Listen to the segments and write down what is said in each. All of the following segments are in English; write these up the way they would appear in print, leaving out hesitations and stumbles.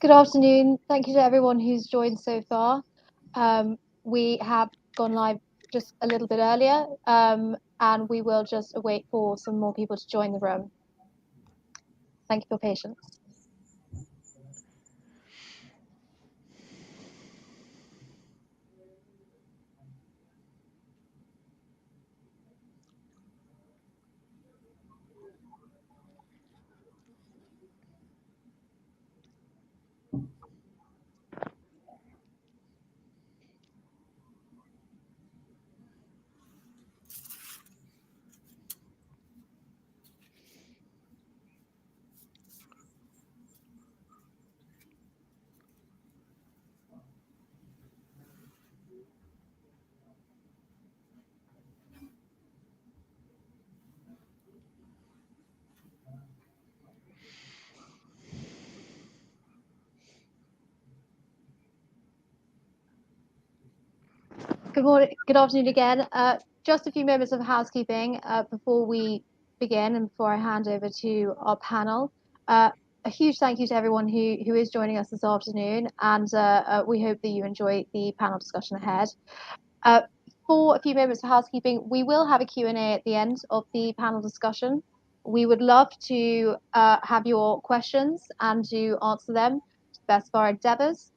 Good afternoon. Thank you to everyone who's joined so far. We have gone live just a little bit earlier, and we will just wait for some more people to join the room. Thank you for your patience. Good morning, good afternoon again. Just a few moments of housekeeping before we begin and before I hand over to our panel. A huge thank you to everyone who is joining us this afternoon, and we hope that you enjoy the panel discussion ahead. For a few moments of housekeeping, we will have a Q&A at the end of the panel discussion. We would love to have your questions and to answer them to the best of our endeavours.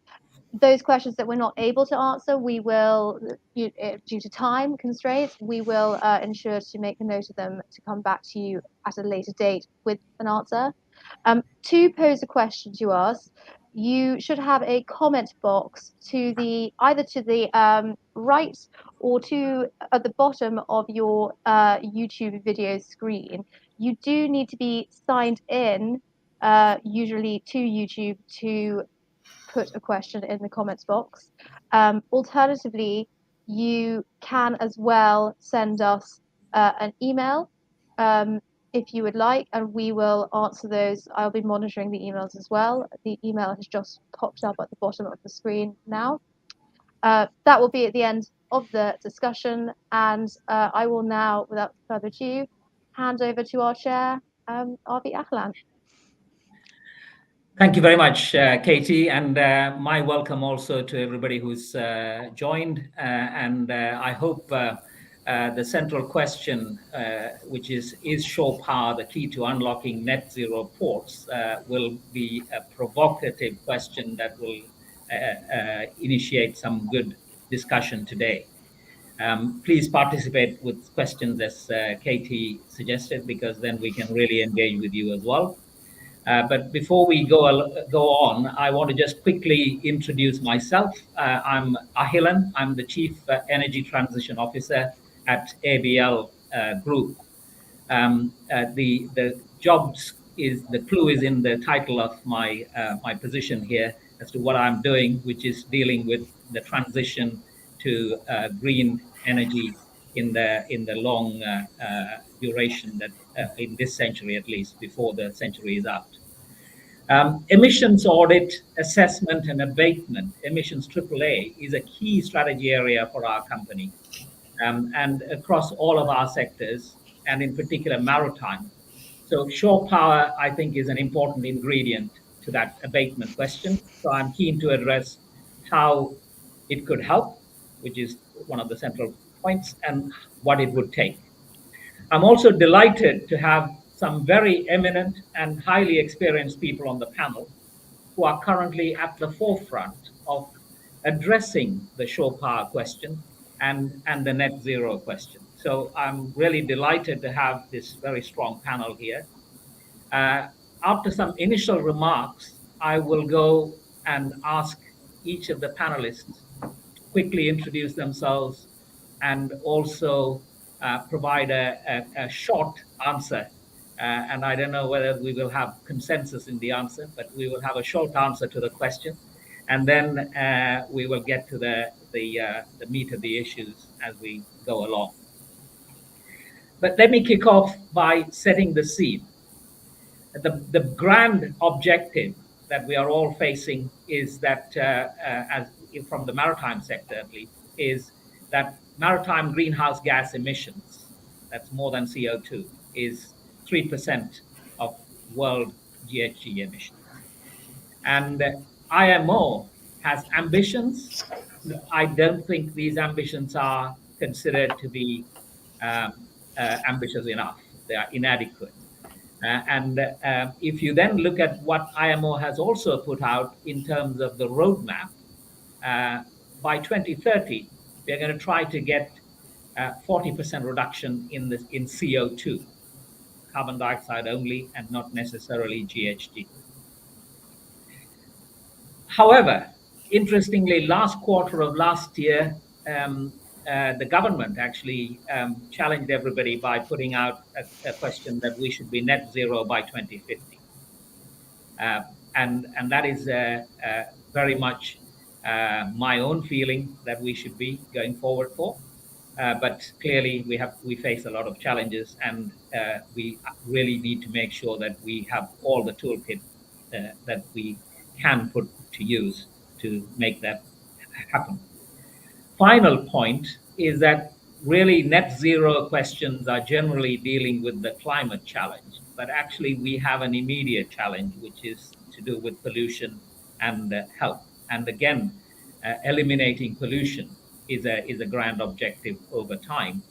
Those questions that we're not able to answer, we will, due to time constraints, we will ensure to make a note of them to come back to you at a later date with an answer. To pose a question to us, you should have a comment box either to the right or to at the bottom of your YouTube video screen. You do need to be signed in, usually to YouTube, to put a question in the comments box. Alternatively, you can as well send us an email if you would like, and we will answer those. I'll be monitoring the emails as well. The email has just popped up at the bottom of the screen now. That will be at the end of the discussion, and I will now, without further ado, hand over to our chair, Avi Achelan. Thank you very much, Katie, and my welcome also to everybody who's joined. I hope the central question, which is shore power the key to unlocking net zero ports, will be a provocative question that will initiate some good discussion today. Please participate with questions as Katie suggested, because then we can really engage with you as well. But before we go on, I want to just quickly introduce myself. I'm Ahilan. I'm the Chief Energy Transition Officer at ABL Group. The clue is in the title of my position here as to what I'm doing, which is dealing with the transition to green energy in the long duration that in this century, at least, before the century is out. Emissions audit, assessment and abatement, emissions AAA, is a key strategy area for our company, and across all of our sectors, and in particular maritime. So shore power, I think, is an important ingredient to that abatement question. So I'm keen to address how it could help, which is one of the central points, and what it would take. I'm also delighted to have some very eminent and highly experienced people on the panel who are currently at the forefront of addressing the shore power question and the net zero question. So I'm really delighted to have this very strong panel here. After some initial remarks, I will go and ask each of the panelists to quickly introduce themselves and also provide a short answer. And I don't know whether we will have consensus in the answer, but we will have a short answer to the question. And then we will get to the meat of the issues as we go along. But let me kick off by setting the scene. The grand objective that we are all facing is that, as from the maritime sector at least, is that maritime greenhouse gas emissions, that's more than CO2, is 3% of world GHG emissions. And IMO has ambitions, but I don't think these ambitions are considered to be ambitious enough. They are inadequate. And if you then look at what IMO has also put out in terms of the roadmap, uh, by 2030, we're going to try to get 40% reduction in CO2, carbon dioxide only, and not necessarily GHG. However, interestingly, last quarter of last year, the government actually challenged everybody by putting out a question that we should be net zero by 2050. Uh, and that is very much my own feeling that we should be going forward for. But clearly, we face a lot of challenges, and we really need to make sure that we have all the toolkit that we can put to use to make that happen. Final point is that really net zero questions are generally dealing with the climate challenge, but actually we have an immediate challenge, which is to do with pollution and health. And again, eliminating pollution is a grand objective over time.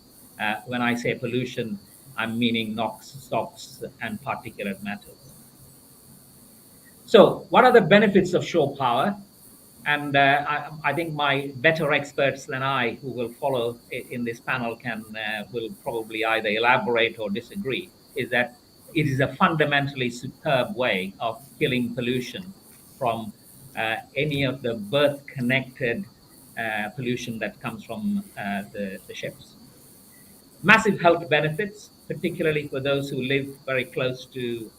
When I say pollution, I'm meaning NOx, SOx, and particulate matters. So, what are the benefits of shore power? And I think my better experts than I, who will follow in this panel, will probably either elaborate or disagree. Is that it is a fundamentally superb way of killing pollution from any of the berth-connected pollution that comes from the ships. Massive health benefits, particularly for those who live very close to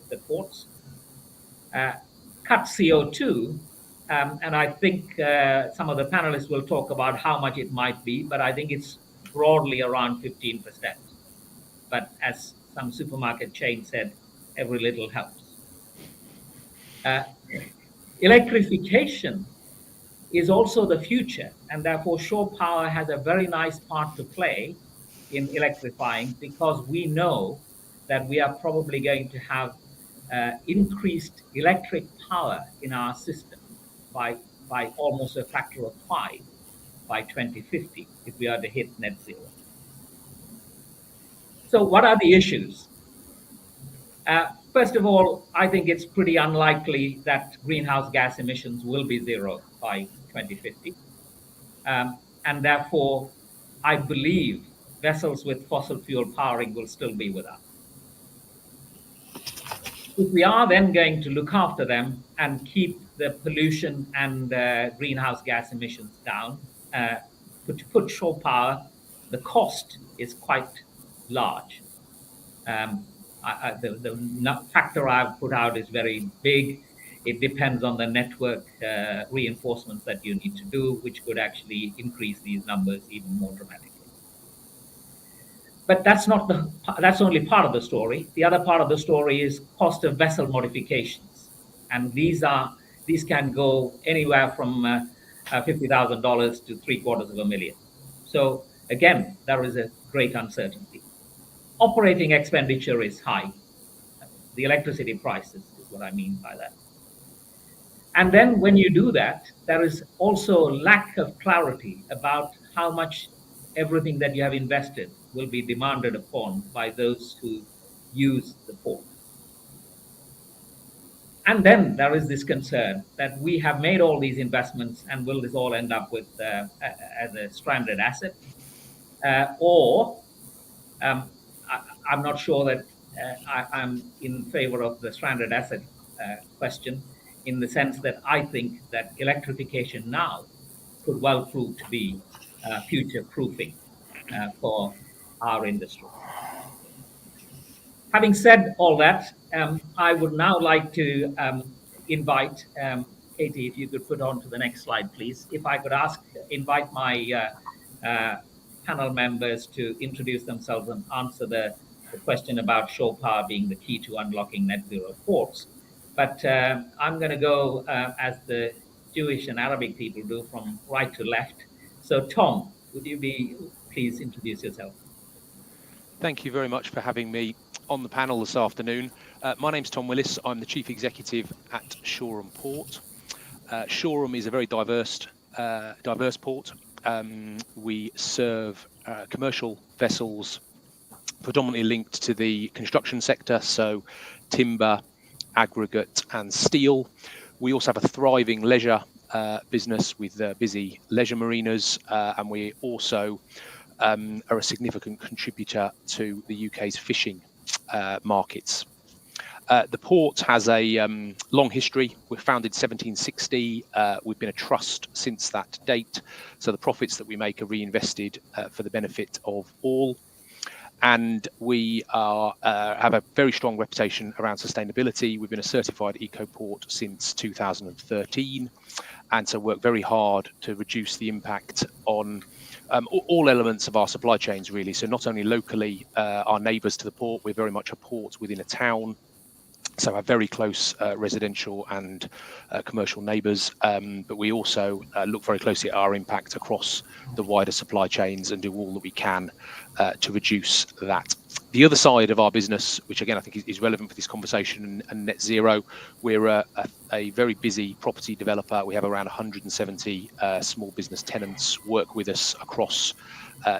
the ports. uh, Cut CO2. And I think some of the panelists will talk about how much it might be, but I think it's broadly around 15%. But as some supermarket chain said, every little helps. Uh, Electrification is also the future, and therefore shore power has a very nice part to play in electrifying, because we know that we are probably going to have increased electric power in our system by almost a factor of 5 by 2050 if we are to hit net zero. So what are the issues? First of all, I think it's pretty unlikely that greenhouse gas emissions will be zero by 2050. And therefore, I believe vessels with fossil fuel powering will still be with us. If we are then going to look after them and keep the pollution and greenhouse gas emissions down, to put shore power, the cost is quite large. The factor I've put out is very big. It depends on the network reinforcements that you need to do, which could actually increase these numbers even more dramatically. But that's only part of the story. The other part of the story is cost of vessel modifications, and these can go anywhere from $50,000 to $750,000. So again, there is a great uncertainty. Operating expenditure is high. The electricity prices is what I mean by that. And then when you do that, there is also lack of clarity about how much everything that you have invested will be demanded upon by those who use the port. And then there is this concern that we have made all these investments, and will this all end up with as a stranded asset? Or I'm not sure that I'm in favor of the stranded asset question, in the sense that I think that electrification now could well prove to be future proofing for our industry. Having said all that, I would now like to invite Katie, if you could put on to the next slide, please. If I could invite my panel members to introduce themselves and answer the question about shore power being the key to unlocking net zero ports. But I'm going to go as the Jewish and Arabic people do, from right to left. So Tom, would you please introduce yourself? Thank you very much for having me on the panel this afternoon. My name's Tom Willis. I'm the Chief Executive at Shore and Port. Shoreham is a very diverse port. We serve commercial vessels predominantly linked to the construction sector, so timber, aggregate and steel. We also have a thriving leisure business with busy leisure marinas, and we also are a significant contributor to the UK's fishing markets. The port has a long history. We're founded 1760. We've been a trust since that date. So the profits that we make are reinvested for the benefit of all. And we have a very strong reputation around sustainability. We've been a certified eco port since 2013, and so work very hard to reduce the impact on all elements of our supply chains, really. So not only locally, our neighbours to the port, we're very much a port within a town. So our very close residential and commercial neighbours, but we also look very closely at our impact across the wider supply chains and do all that we can to reduce that. The other side of our business, which again I think is relevant for this conversation and net zero, we're a very busy property developer. We have around 170 small business tenants work with us across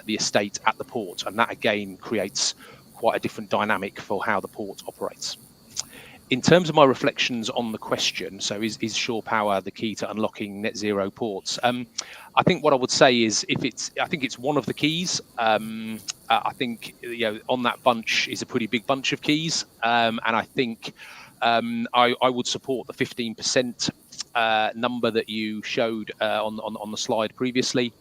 the estate at the port, and that again creates quite a different dynamic for how the port operates. In terms of my reflections on the question, so is shore power the key to unlocking net zero ports? I think what I would say is I think it's one of the keys. I think on that bunch is a pretty big bunch of keys, and I think I would support the 15% number that you showed on the slide previously.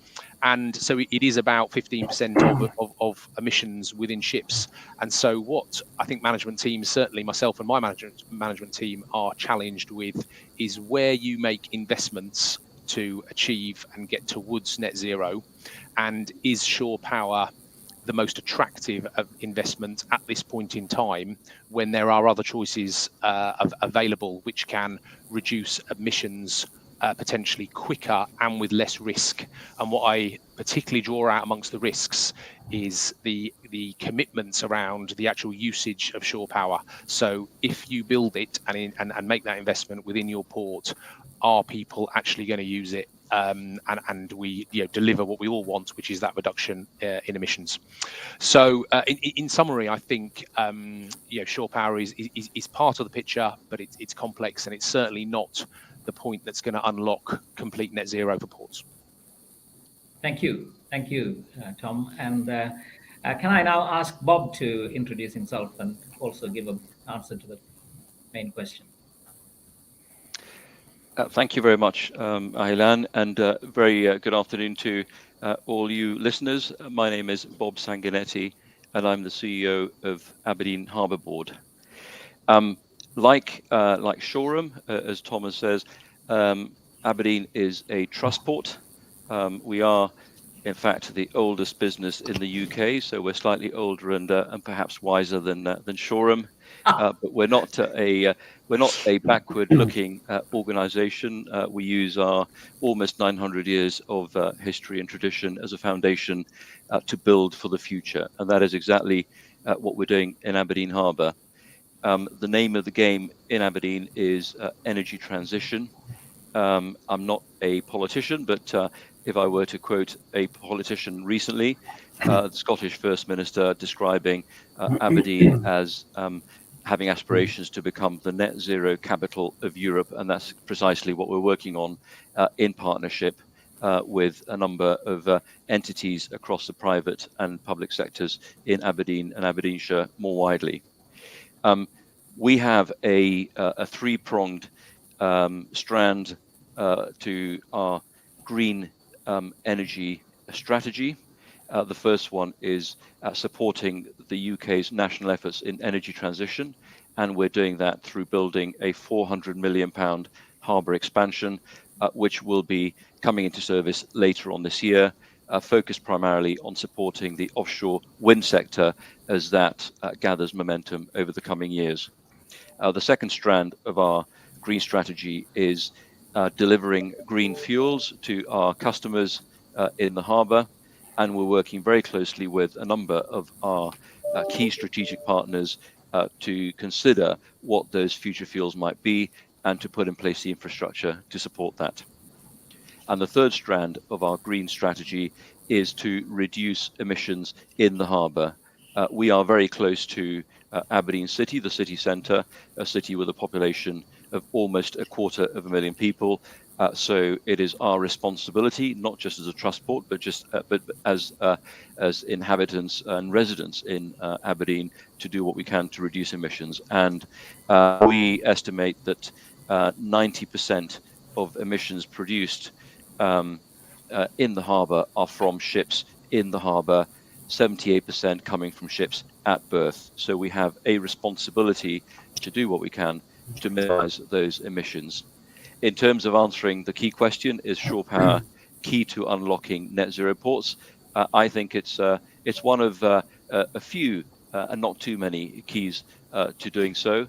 And so it is about 15% of emissions within ships. And so what I think management teams, certainly myself and my management team, are challenged with is where you make investments to achieve and get towards net zero, and is shore power the most attractive investment at this point in time when there are other choices available which can reduce emissions potentially quicker and with less risk. And what I particularly draw out amongst the risks is the commitments around the actual usage of shore power. So if you build it and make that investment within your port, are people actually going to use it? And we deliver what we all want, which is that reduction in emissions. So in summary, I think shore power is part of the picture, but it's complex, and it's certainly not the point that's going to unlock complete net zero for ports. Thank you, Tom. And can I now ask Bob to introduce himself and also give an answer to the main question? Thank you very much, Ahilan, and very good afternoon to all you listeners. My name is Bob Sanguinetti, and I'm the CEO of Aberdeen Harbour Board. Like Shoreham, as Thomas says, Aberdeen is a trust port. We are, in fact, the oldest business in the UK, so we're slightly older and perhaps wiser than Shoreham. But we're not a backward-looking organisation. We use our almost 900 years of history and tradition as a foundation to build for the future, and that is exactly what we're doing in Aberdeen Harbour. The name of the game in Aberdeen is energy transition. I'm not a politician, but if I were to quote a politician recently, the Scottish First Minister describing Aberdeen as having aspirations to become the net zero capital of Europe, and that's precisely what we're working on in partnership with a number of entities across the private and public sectors in Aberdeen and Aberdeenshire more widely. We have a three-pronged strand to our green energy strategy. The first one is supporting the UK's national efforts in energy transition, and we're doing that through building a £400 million harbour expansion, which will be coming into service later on this year, focused primarily on supporting the offshore wind sector as that gathers momentum over the coming years. The second strand of our green strategy is delivering green fuels to our customers in the harbour, and we're working very closely with a number of our key strategic partners to consider what those future fuels might be and to put in place the infrastructure to support that. And the third strand of our green strategy is to reduce emissions in the harbour. We are very close to Aberdeen City, the city centre, a city with a population of almost 250,000 people. So it is our responsibility, not just as a trust port, but as inhabitants and residents in Aberdeen, to do what we can to reduce emissions. And we estimate that 90% of emissions produced in the harbour are from ships in the harbour, 78% coming from ships at berth. So we have a responsibility to do what we can to minimise those emissions. In terms of answering the key question, is shore power key to unlocking net zero ports? I think it's one of a few and not too many keys to doing so.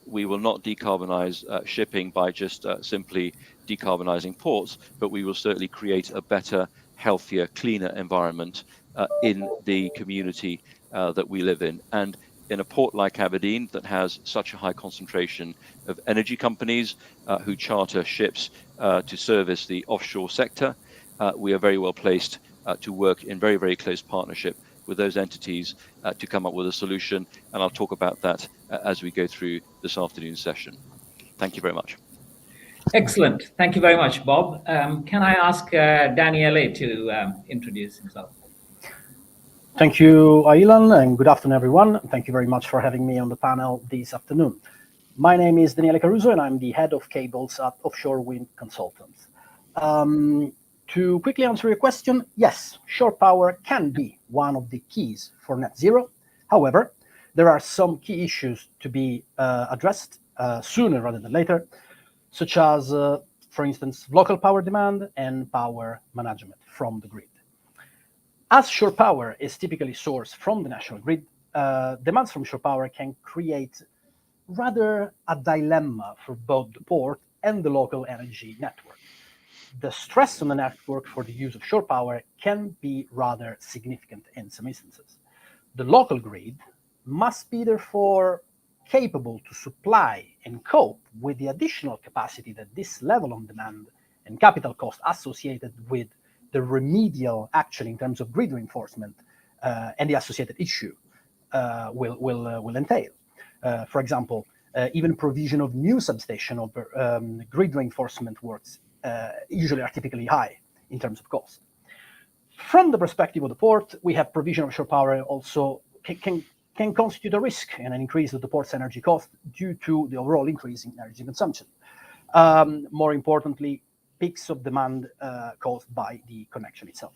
We will not decarbonise shipping by just simply decarbonising ports, but we will certainly create a better, healthier, cleaner environment in the community that we live in. And in a port like Aberdeen that has such a high concentration of energy companies who charter ships to service the offshore sector, we are very well placed to work in very, very close partnership with those entities to come up with a solution. And I'll talk about that as we go through this afternoon's session. Thank you very much. Excellent. Thank you very much, Bob. Can I ask Daniele to introduce himself? Thank you, Ailan, and good afternoon, everyone. Thank you very much for having me on the panel this afternoon. My name is Daniele Caruso, and I'm the head of cables at Offshore Wind Consultants. To quickly answer your question, yes, shore power can be one of the keys for net zero. However, there are some key issues to be addressed sooner rather than later, such as, for instance, local power demand and power management from the grid. As shore power is typically sourced from the national grid, demands from shore power can create rather a dilemma for both the port and the local energy network. The stress on the network for the use of shore power can be rather significant in some instances. The local grid must be therefore capable to supply and cope with the additional capacity that this level of demand and capital cost associated with the remedial action in terms of grid reinforcement and the associated issue will entail. For example, even provision of new substation or grid reinforcement works usually are typically high in terms of cost. From the perspective of the port, we have provision of shore power also can constitute a risk and an increase of the port's energy cost due to the overall increase in energy consumption. More importantly, peaks of demand caused by the connection itself.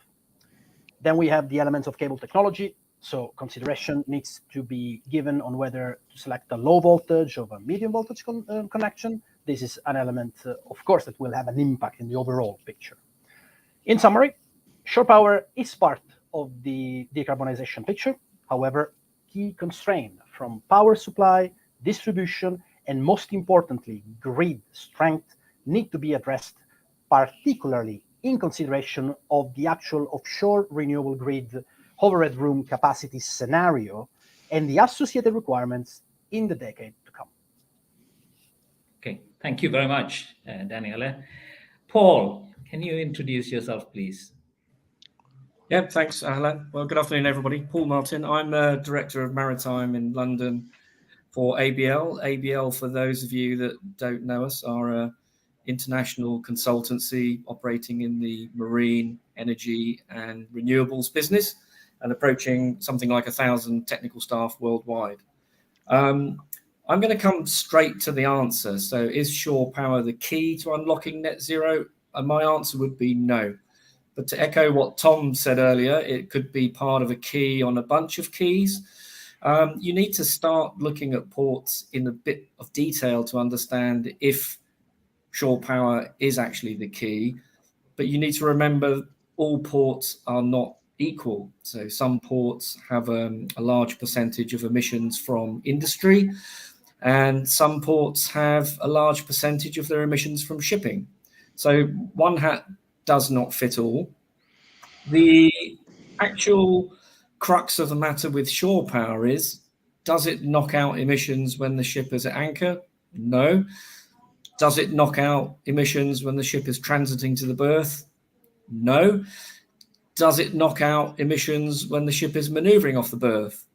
Then we have the elements of cable technology. So consideration needs to be given on whether to select a low voltage or a medium voltage connection. This is an element, of course, that will have an impact in the overall picture. In summary, shore power is part of the decarbonization picture. However, key constraints from power supply, distribution, and most importantly, grid strength need to be addressed, particularly in consideration of the actual offshore renewable grid overhead room capacity scenario and the associated requirements in the decade to come. Okay, thank you very much, Daniele. Paul, can you introduce yourself, please? Yeah, thanks, Alan. Well, good afternoon, everybody. Paul Martin. I'm a Director of Maritime in London for ABL. ABL, for those of you that don't know us, are an international consultancy operating in the marine, energy and renewables business and approaching something like 1,000 technical staff worldwide. I'm going to come straight to the answer. So is shore power the key to unlocking net zero? And my answer would be no. But to echo what Tom said earlier, it could be part of a key on a bunch of keys. You need to start looking at ports in a bit of detail to understand if shore power is actually the key. But you need to remember all ports are not equal. So some ports have a large percentage of emissions from industry, and some ports have a large percentage of their emissions from shipping. So one hat does not fit all. The actual crux of the matter with shore power is, does it knock out emissions when the ship is at anchor? No. Does it knock out emissions when the ship is transiting to the berth? No. Does it knock out emissions when the ship is manoeuvring off the berth?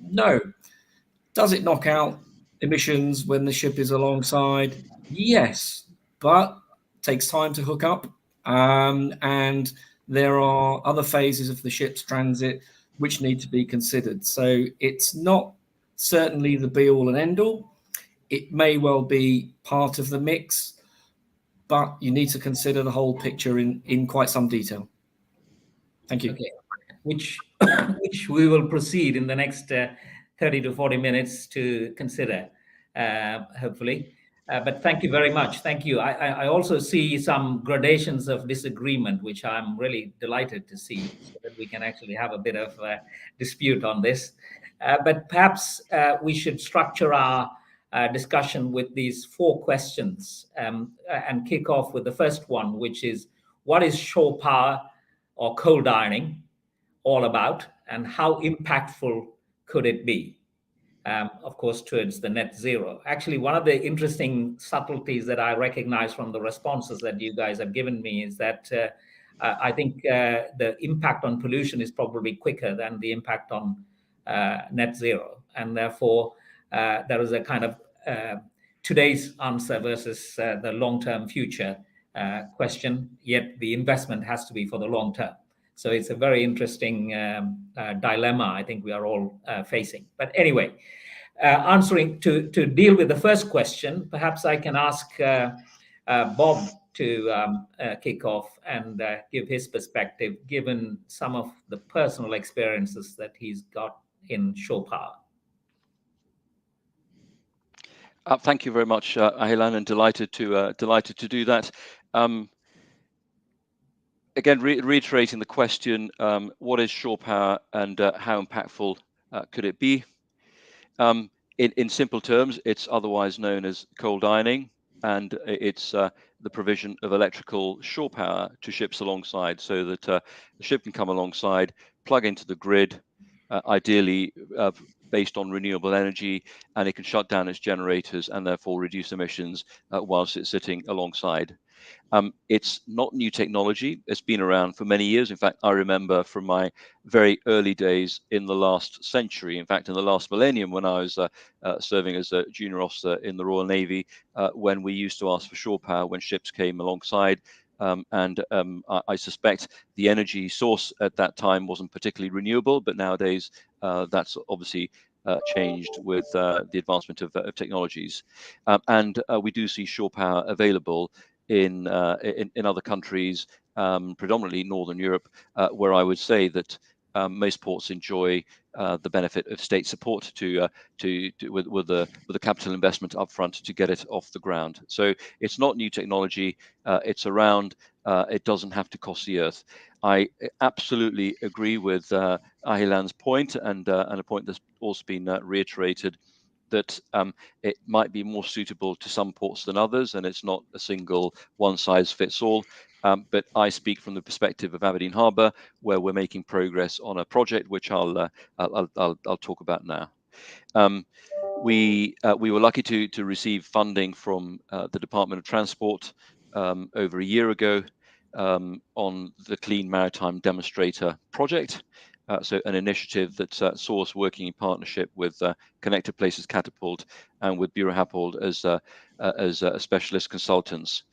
No. Does it knock out emissions when the ship is alongside? Yes, but it takes time to hook up, and there are other phases of the ship's transit which need to be considered. So it's not certainly the be-all and end-all. It may well be part of the mix, but you need to consider the whole picture in quite some detail. Thank you. Okay. Which we will proceed in the next 30 to 40 minutes to consider, hopefully. But thank you very much. Thank you. I also see some gradations of disagreement, which I'm really delighted to see, so that we can actually have a bit of a dispute on this. But perhaps we should structure our discussion with these 4 questions and kick off with the first one, which is, what is shore power or cold ironing all about, and how impactful could it be, of course, towards the net zero? Actually, one of the interesting subtleties that I recognize from the responses that you guys have given me is that I think the impact on pollution is probably quicker than the impact on net zero. And therefore, there is a kind of today's answer versus the long-term future question, yet the investment has to be for the long term. So it's a very interesting dilemma I think we are all facing. But anyway, answering to deal with the first question, perhaps I can ask Bob to kick off and give his perspective, given some of the personal experiences that he's got in shore power. Thank you very much, Ahilan, and delighted to do that. Again, reiterating the question, what is shore power and how impactful could it be? In simple terms, it's otherwise known as cold ironing, and it's the provision of electrical shore power to ships alongside, so that the ship can come alongside, plug into the grid, ideally based on renewable energy, and it can shut down its generators and therefore reduce emissions whilst it's sitting alongside. It's not new technology. It's been around for many years. In fact, I remember from my very early days in the last century, in fact, in the last millennium, when I was serving as a junior officer in the Royal Navy, when we used to ask for shore power when ships came alongside. I suspect the energy source at that time wasn't particularly renewable, but nowadays that's obviously changed with the advancement of technologies. And we do see shore power available in other countries, predominantly Northern Europe, where I would say that most ports enjoy the benefit of state support with the capital investment upfront to get it off the ground. So it's not new technology. It's around. It doesn't have to cost the earth. I absolutely agree with Ahilan's point, and a point that's also been reiterated, that it might be more suitable to some ports than others, and it's not a single one-size-fits-all. But I speak from the perspective of Aberdeen Harbour, where we're making progress on a project which I'll talk about now. We were lucky to receive funding from the Department of Transport over a year ago on the Clean Maritime Demonstrator project. So an initiative that saw us working in partnership with Connected Places Catapult and with Bureau Happold as specialist consultants,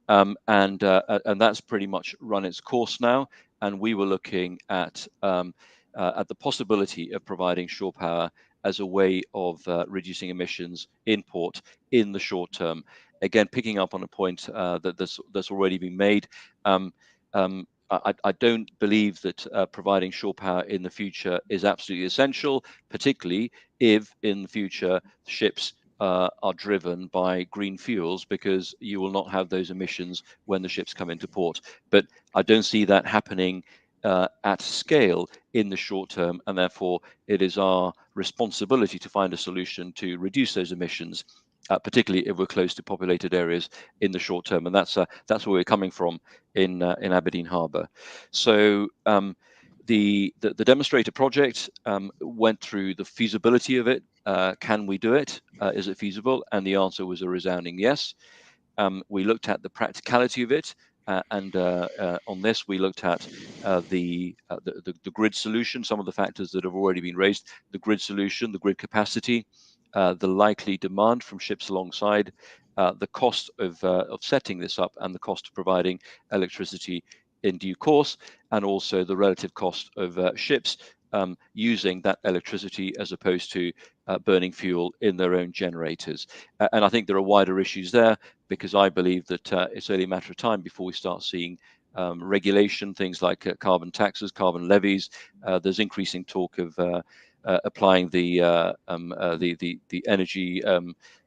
and that's pretty much run its course now. And we were looking at the possibility of providing shore power as a way of reducing emissions in port in the short term. Again, picking up on a point that's already been made. I don't believe that providing shore power in the future is absolutely essential, particularly if in the future ships are driven by green fuels, because you will not have those emissions when the ships come into port. But I don't see that happening at scale in the short term, and therefore it is our responsibility to find a solution to reduce those emissions, particularly if we're close to populated areas in the short term, and that's where we're coming from in Aberdeen Harbour. So the demonstrator project went through the feasibility of it. Can we do it? Is it feasible? And the answer was a resounding yes. We looked at the practicality of it, and on this we looked at the grid solution, some of the factors that have already been raised, the grid solution, the grid capacity, the likely demand from ships alongside, the cost of setting this up, and the cost of providing electricity in due course, and also the relative cost of ships using that electricity as opposed to burning fuel in their own generators. And I think there are wider issues there, because I believe that it's only a matter of time before we start seeing regulation, things like carbon taxes, carbon levies. There's increasing talk of applying the energy,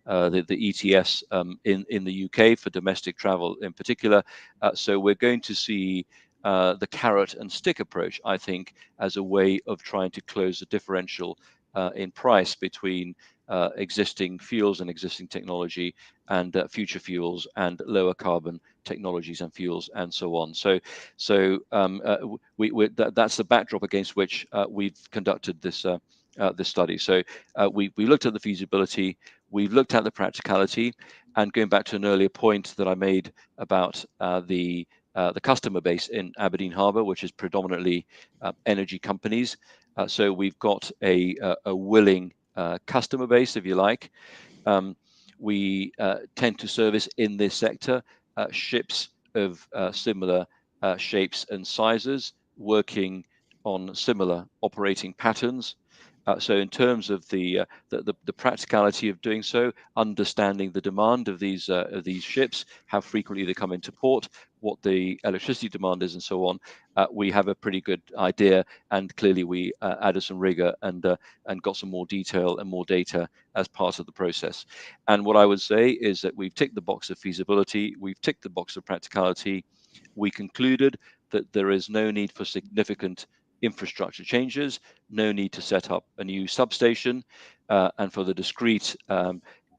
the ETS in the UK for domestic travel in particular. So we're going to see the carrot and stick approach, I think, as a way of trying to close the differential in price between existing fuels and existing technology and future fuels and lower carbon technologies and fuels and so on. So that's the backdrop against which we've conducted this this study. So we looked at the feasibility, we've looked at the practicality, and going back to an earlier point that I made about the customer base in Aberdeen Harbour, which is predominantly energy companies. So we've got a willing customer base, if you like. We tend to service in this sector ships of similar shapes and sizes, working on similar operating patterns. So in terms of the practicality of doing so, understanding the demand of these ships, how frequently they come into port, what the electricity demand is, and so on, we have a pretty good idea. And clearly, we added some rigor and got some more detail and more data as part of the process. And what I would say is that we've ticked the box of feasibility, we've ticked the box of practicality. We concluded that there is no need for significant infrastructure changes, no need to set up a new substation, and for the discrete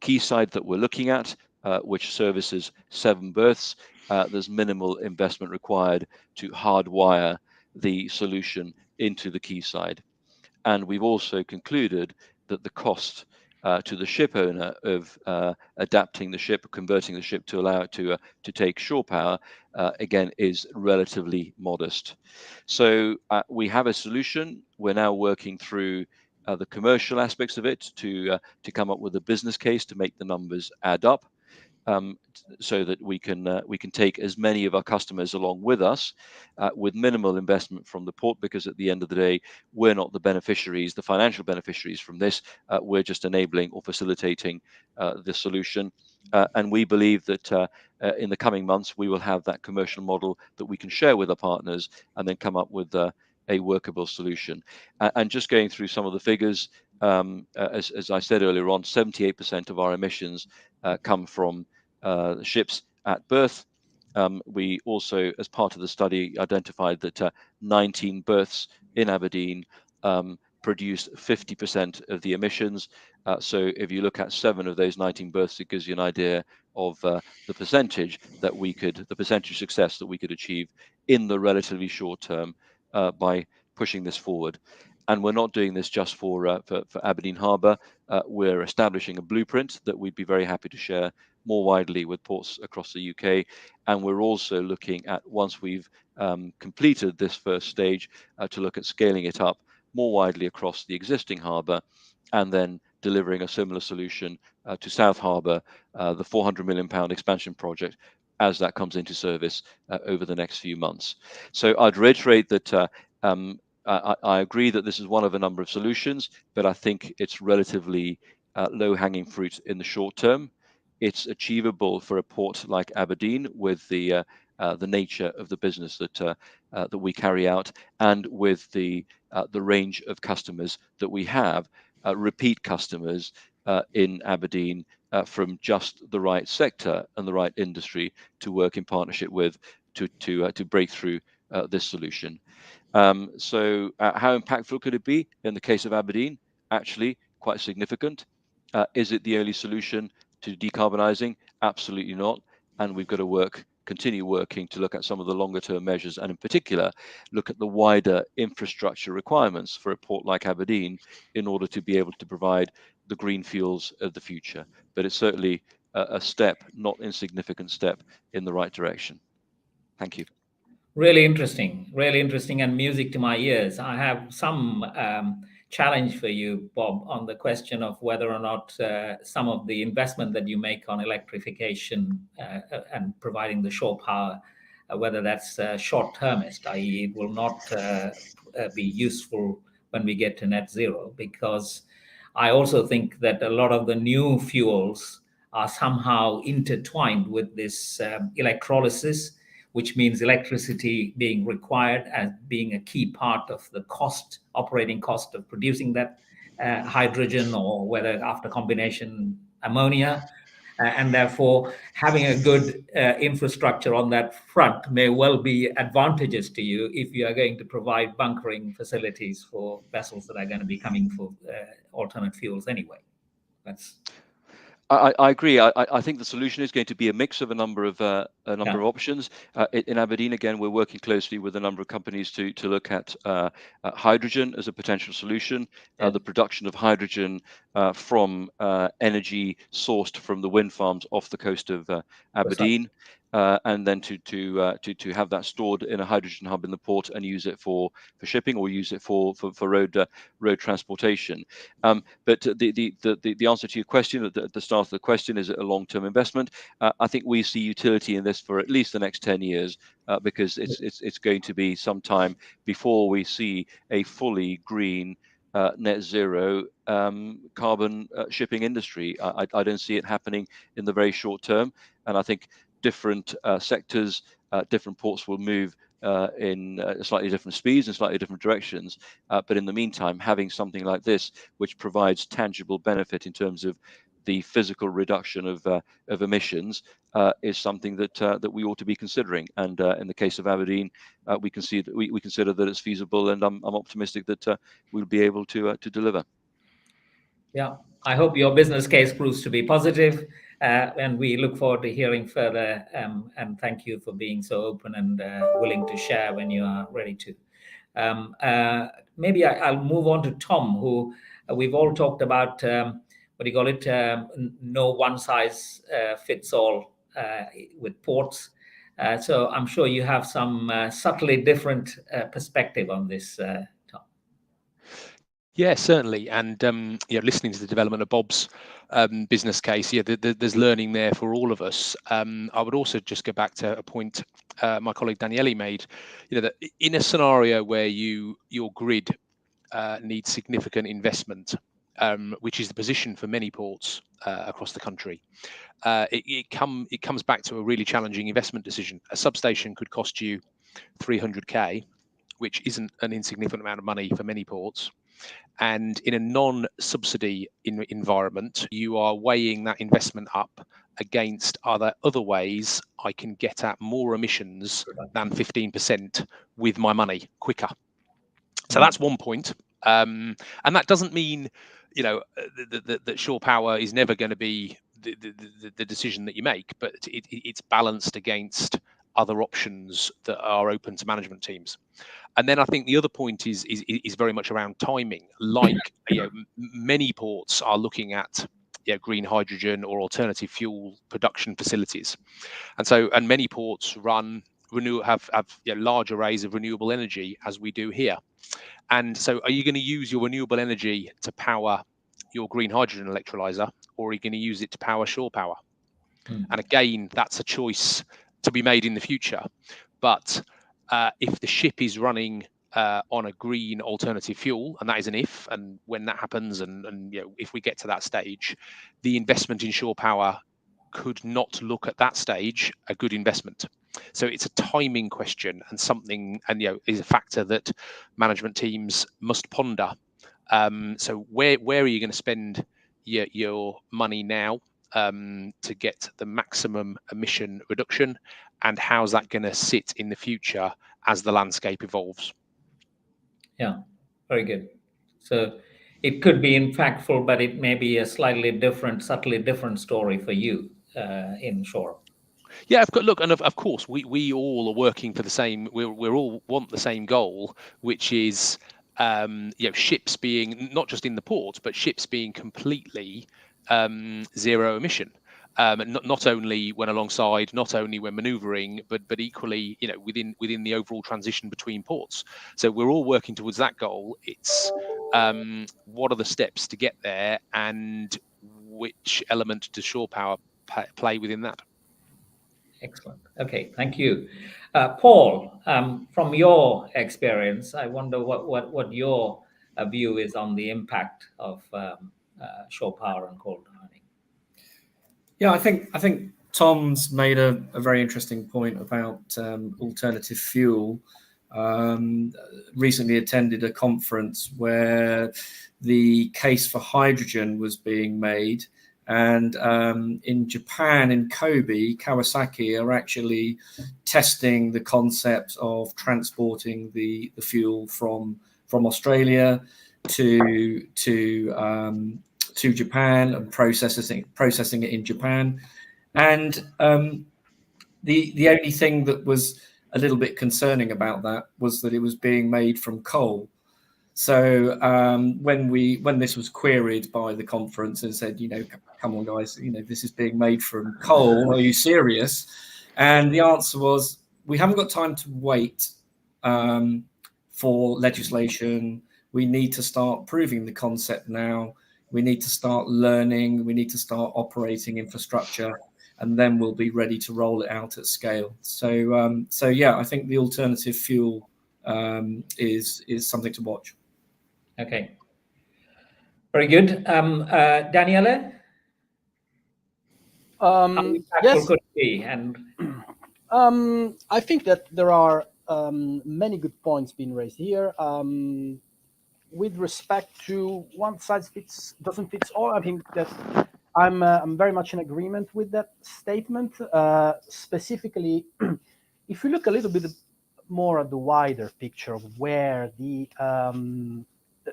quayside that we're looking at, which services 7 berths, there's minimal investment required to hardwire the solution into the quayside. And we've also concluded that the cost to the ship owner of adapting the ship, converting the ship to allow it to take shore power, again, is relatively modest. So we have a solution. We're now working through the commercial aspects of it to come up with a business case to make the numbers add up. So that we can take as many of our customers along with us with minimal investment from the port, because at the end of the day, we're not the beneficiaries, the financial beneficiaries from this. We're just enabling or facilitating the solution. And we believe that in the coming months, we will have that commercial model that we can share with our partners and then come up with a workable solution. And just going through some of the figures, as I said earlier on, 78% of our emissions come from ships at berth. We also, as part of the study, identified that 19 berths in Aberdeen produced 50% of the emissions. So if you look at 7 of those 19 berths, it gives you an idea of the percentage success that we could achieve in the relatively short term by pushing this forward. And we're not doing this just for Aberdeen Harbour. We're establishing a blueprint that we'd be very happy to share more widely with ports across the UK. And we're also looking at, once we've completed this first stage, to look at scaling it up more widely across the existing harbour, and then delivering a similar solution to South Harbour, the £400 million expansion project, as that comes into service over the next few months. So I'd reiterate that I agree that this is one of a number of solutions, but I think it's relatively low-hanging fruit in the short term. It's achievable for a port like Aberdeen with the nature of the business that we carry out, and with the range of customers that we have, repeat customers in Aberdeen from just the right sector and the right industry to work in partnership with to break through this solution. So how impactful could it be in the case of Aberdeen? Actually, quite significant. Is it the only solution to decarbonising? Absolutely not. And we've got to continue working to look at some of the longer term measures, and in particular, look at the wider infrastructure requirements for a port like Aberdeen in order to be able to provide the green fuels of the future. But it's certainly a step, not insignificant step, in the right direction. Thank you. Really interesting, and music to my ears. I have some challenge for you, Bob, on the question of whether or not some of the investment that you make on electrification and providing the shore power, whether that's short-termist, i.e. it will not be useful when we get to net zero, because I also think that a lot of the new fuels are somehow intertwined with this electrolysis, which means electricity being required as being a key part of the operating cost of producing that hydrogen, or whether after combination ammonia. And therefore, having a good infrastructure on that front may well be advantageous to you if you are going to provide bunkering facilities for vessels that are going to be coming for alternate fuels anyway. I agree. I think the solution is going to be a mix of a number of options. In Aberdeen, again, we're working closely with a number of companies to look at hydrogen as a potential solution. The production of hydrogen from energy sourced from the wind farms off the coast of Aberdeen, and then to have that stored in a hydrogen hub in the port and use it for shipping, or use it for road transportation. But the answer to your question at the start of the question, is it a long-term investment? I think we see utility in this for at least the next 10 years, because it's going to be some time before we see a fully green net zero carbon shipping industry. I don't see it happening in the very short term, and I think different sectors, different ports will move in slightly different speeds and slightly different directions. But in the meantime, having something like this, which provides tangible benefit in terms of the physical reduction of emissions, is something that we ought to be considering. And in the case of Aberdeen, we consider that it's feasible, and I'm optimistic that we'll be able to deliver. Yeah, I hope your business case proves to be positive, and we look forward to hearing further. And thank you for being so open and willing to share when you are ready to. Maybe I'll move on to Tom, who we've all talked about. What do you call it? No one size fits all with ports. So I'm sure you have some subtly different perspective on this, Tom. Yeah, certainly. And listening to the development of Bob's business case, there's learning there for all of us. I would also just go back to a point my colleague Daniele made, that in a scenario where your grid needs significant investment, which is the position for many ports across the country, it comes back to a really challenging investment decision. A substation could cost you 300k, which isn't an insignificant amount of money for many ports. And in a non-subsidy environment, you are weighing that investment up against other ways I can get at more emissions than 15% with my money quicker. So that's one point. And that doesn't mean, that shore power is never going to be the decision that you make, but it's balanced against other options that are open to management teams. And then I think the other point is very much around timing. Like, many ports are looking at green hydrogen or alternative fuel production facilities, and many ports have large arrays of renewable energy, as we do here. And so, are you going to use your renewable energy to power your green hydrogen electrolyzer, or are you going to use it to power shore power? And again, that's a choice to be made in the future. But if the ship is running on a green alternative fuel, and that is an if, and when that happens, and if we get to that stage, the investment in shore power could not look at that stage a good investment. So it's a timing question, and is a factor that management teams must ponder. So where are you going to spend your money now to get the maximum emission reduction, and how's that going to sit in the future as the landscape evolves? Yeah, very good. So it could be impactful, but it may be a subtly different story for you in shore. Yeah, of course, we all are working for the same. We all want the same goal, which is ships being, not just in the port, but ships being completely zero emission. not only when alongside, not only when manoeuvring, but equally, within the overall transition between ports. So we're all working towards that goal. It's what are the steps to get there, and which element does shore power play within that? Excellent. Okay, thank you. Paul, from your experience, I wonder what your view is on the impact of shore power and coal mining. Yeah, I think Tom's made a very interesting point about alternative fuel. Recently attended a conference where the case for hydrogen was being made. And in Japan, in Kobe, Kawasaki are actually testing the concept of transporting the fuel from Australia to Japan and processing it in Japan. And the only thing that was a little bit concerning about that was that it was being made from coal. So when this was queried by the conference and said, come on guys, this is being made from coal, are you serious? And the answer was, we haven't got time to wait for legislation. We need to start proving the concept now. We need to start learning. We need to start operating infrastructure, and then we'll be ready to roll it out at scale. So yeah, I think the alternative fuel is something to watch. Okay, very good. Daniele? Yes. Could it be? And I think that there are many good points being raised here. With respect to one size doesn't fit all, I think that I'm very much in agreement with that statement. Specifically, if you look a little bit more at the wider picture of where the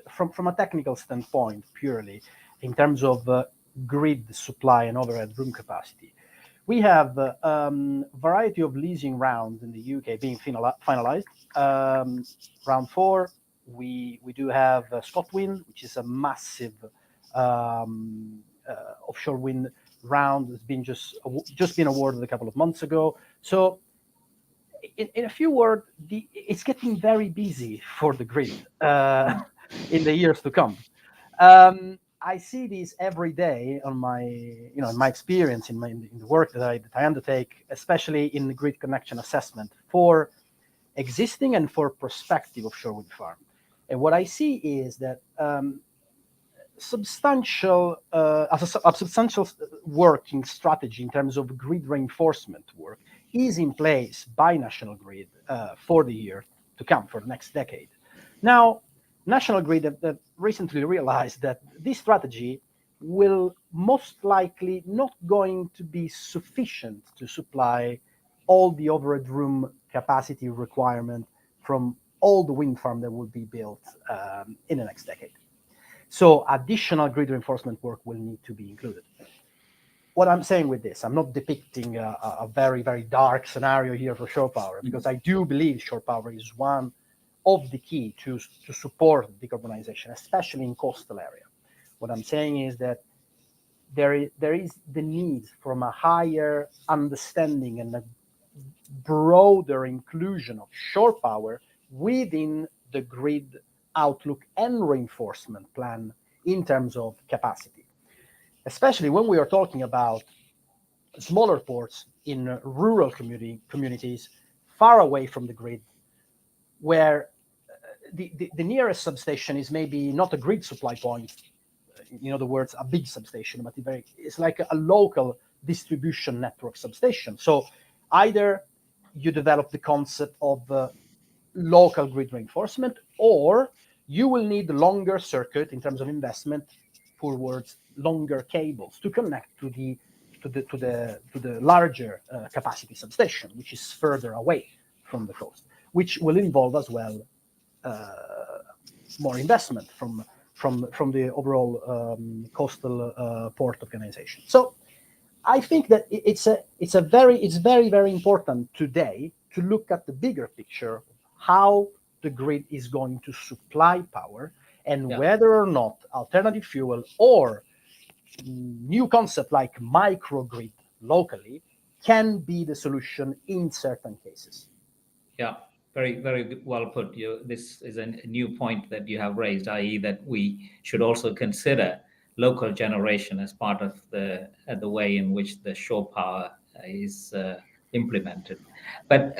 from a technical standpoint, purely in terms of grid supply and overhead room capacity, we have a variety of leasing rounds in the UK being finalized. Round 4, we do have ScotWind, which is a massive offshore wind round. It's been just been awarded a couple of months ago. So in a few words, it's getting very busy for the grid in the years to come. I see this every day on my, in my experience in the work that I undertake, especially in the grid connection assessment for existing and for prospective offshore wind farm. And what I see is that a substantial working strategy in terms of grid reinforcement work is in place by National Grid for the year to come, for the next decade. Now, National Grid have recently realized that this strategy will most likely not going to be sufficient to supply all the overhead room capacity requirement from all the wind farm that will be built in the next decade. So additional grid reinforcement work will need to be included. What I'm saying with this, I'm not depicting a very, very dark scenario here for shore power, because I do believe shore power is one of the key to support decarbonization, especially in coastal area. What I'm saying is that there is the need from a higher understanding and a broader inclusion of shore power within the grid outlook and reinforcement plan in terms of capacity, especially when we are talking about smaller ports in rural communities far away from the grid, where the nearest substation is maybe not a grid supply point, in other words, a big substation, but it's like a local distribution network substation. So either you develop the concept of local grid reinforcement, or you will need longer circuit in terms of investment towards longer cables to connect to the larger capacity substation, which is further away from the coast, which will involve as well more investment from the overall coastal port organization. So I think that it's very, very important today to look at the bigger picture, how the grid is going to supply power, and whether or not alternative fuel or new concept like microgrid locally can be the solution in certain cases. Yeah, very, very well put. This is a new point that you have raised, i.e. that we should also consider local generation as part of the way in which the shore power is implemented. But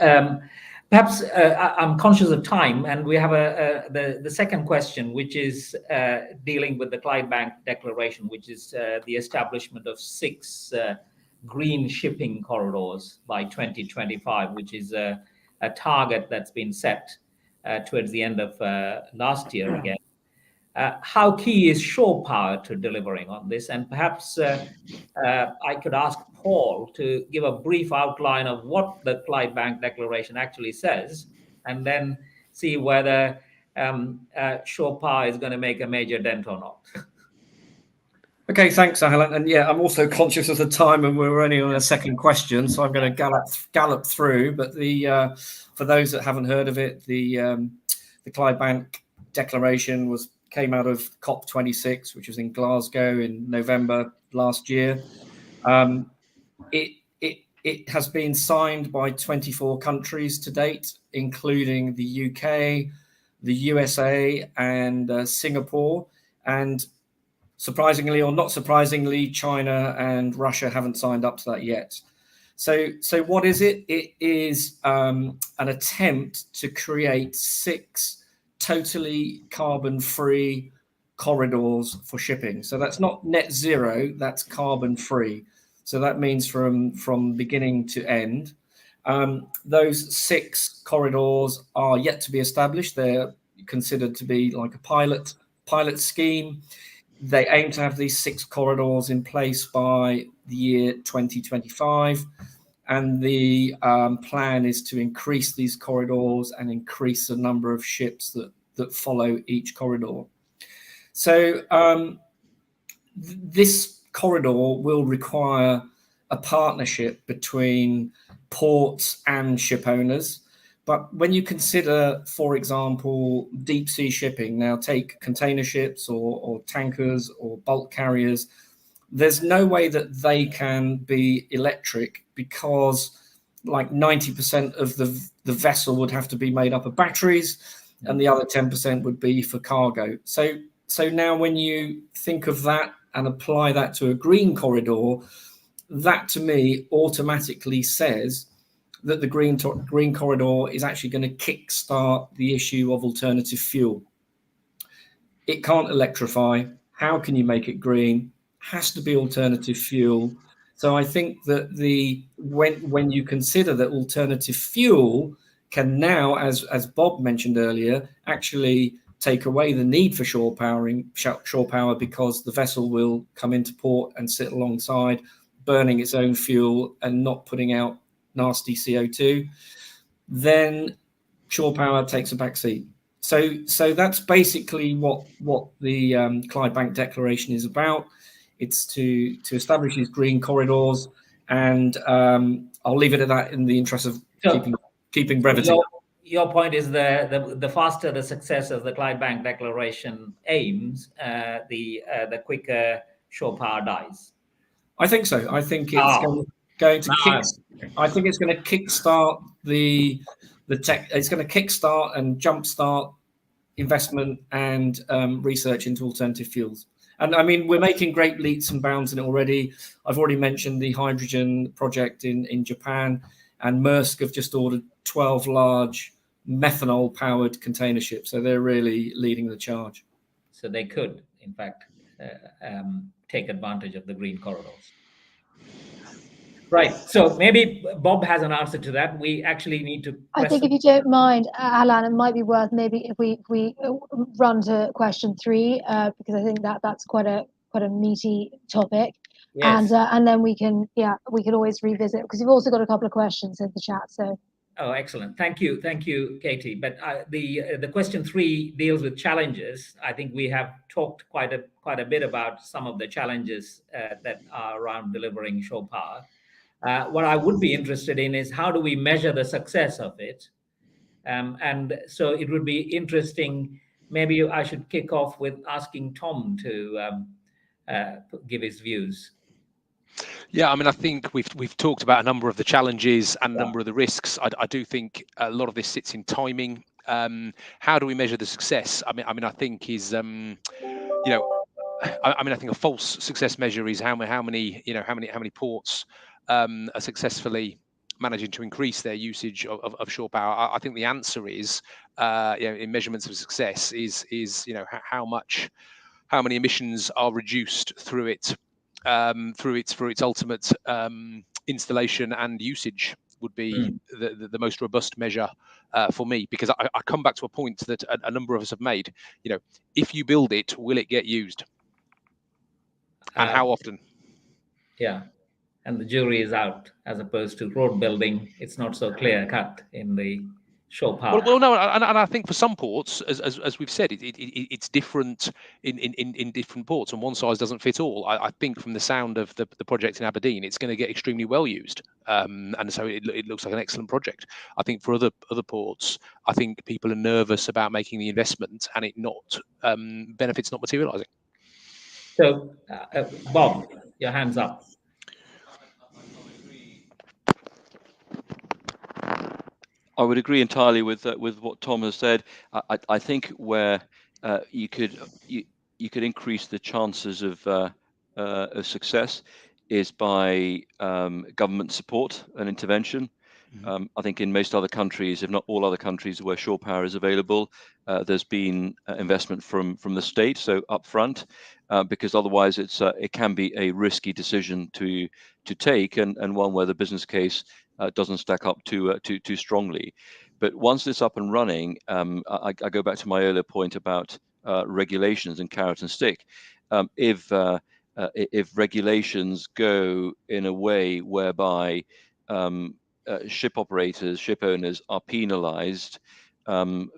perhaps I'm conscious of time, and we have the second question, which is dealing with the Clydebank Declaration, which is the establishment of 6 green shipping corridors by 2025, which is a target that's been set towards the end of last year again. How key is shore power to delivering on this? And perhaps I could ask Paul to give a brief outline of what the Clydebank Declaration actually says, and then see whether shore power is going to make a major dent or not. Okay, thanks, Alan. And yeah, I'm also conscious of the time, and we're only on a second question, so I'm going to gallop through. But for those that haven't heard of it, the Clydebank Declaration came out of COP26, which was in Glasgow in November last year. It has been signed by 24 countries to date, including the UK, the USA, and Singapore. And surprisingly or not surprisingly, China and Russia haven't signed up to that yet. So what is it? It is an attempt to create 6 totally carbon-free corridors for shipping. So that's not net zero, that's carbon-free. So that means from beginning to end. Those 6 corridors are yet to be established. They're considered to be like a pilot scheme. They aim to have these 6 corridors in place by the year 2025. And the plan is to increase these corridors and increase the number of ships that follow each corridor. So this corridor will require a partnership between ports and ship owners. But when you consider, for example, deep sea shipping, now take container ships or tankers or bulk carriers, there's no way that they can be electric, because like 90% of the vessel would have to be made up of batteries, and the other 10% would be for cargo. So now when you think of that and apply that to a green corridor, that to me automatically says that the green corridor is actually going to kickstart the issue of alternative fuel. It can't electrify. How can you make it green? Has to be alternative fuel. So I think that when you consider that alternative fuel can now, as Bob mentioned earlier, actually take away the need for shore power, because the vessel will come into port and sit alongside, burning its own fuel and not putting out nasty CO2, then shore power takes a back seat. So that's basically what the Clydebank Declaration is about. It's to establish these green corridors, and I'll leave it at that in the interest of keeping brevity. Your point is the faster the success of the Clydebank Declaration aims, the quicker shore power dies. I think so. I think it's going to kickstart the tech. It's going to kickstart and jumpstart investment and research into alternative fuels. And I mean, we're making great leaps and bounds in it already. I've already mentioned the hydrogen project in Japan, and Maersk have just ordered 12 large methanol-powered container ships. So they're really leading the charge. So they could, in fact, take advantage of the green corridors. Right. So maybe Bob has an answer to that. We actually need to. I think if you don't mind, Alan, it might be worth maybe if we run to question 3, because I think that's quite a meaty topic. Yes. And then we can always revisit, because you've also got a couple of questions in the chat. So. Oh, excellent. Thank you, Katie. But the question 3 deals with challenges. I think we have talked quite a bit about some of the challenges that are around delivering shore power. What I would be interested in is, how do we measure the success of it? And so it would be interesting. Maybe I should kick off with asking Tom to give his views. Yeah, I mean, I think we've talked about a number of the challenges and a number of the risks. I do think a lot of this sits in timing. How do we measure the success? I mean, I think is I think a false success measure is how many ports are successfully managing to increase their usage of shore power. I think the answer is, in measurements of success, is how many emissions are reduced through its ultimate installation and usage would be the most robust measure for me, because I come back to a point that a number of us have made. If you build it, will it get used, and how often? Yeah, and the jury is out, as opposed to road building. It's not so clear cut in the shore power. Well, no, and I think for some ports, as we've said, it's different in different ports, and one size doesn't fit all. I think from the sound of the project in Aberdeen, it's going to get extremely well used, and so it looks like an excellent project. I think for other ports, I think people are nervous about making the investment and it not benefits not materialising. So, Bob, your hands up. I would agree entirely with what Tom has said. I think where you could increase the chances of success is by government support and intervention. I think in most other countries, if not all other countries where shore power is available, there's been investment from the state, so upfront, because otherwise it can be a risky decision to take, and one where the business case doesn't stack up too strongly. But once it's up and running, I go back to my earlier point about regulations and carrot and stick. If regulations go in a way whereby ship operators, ship owners are penalised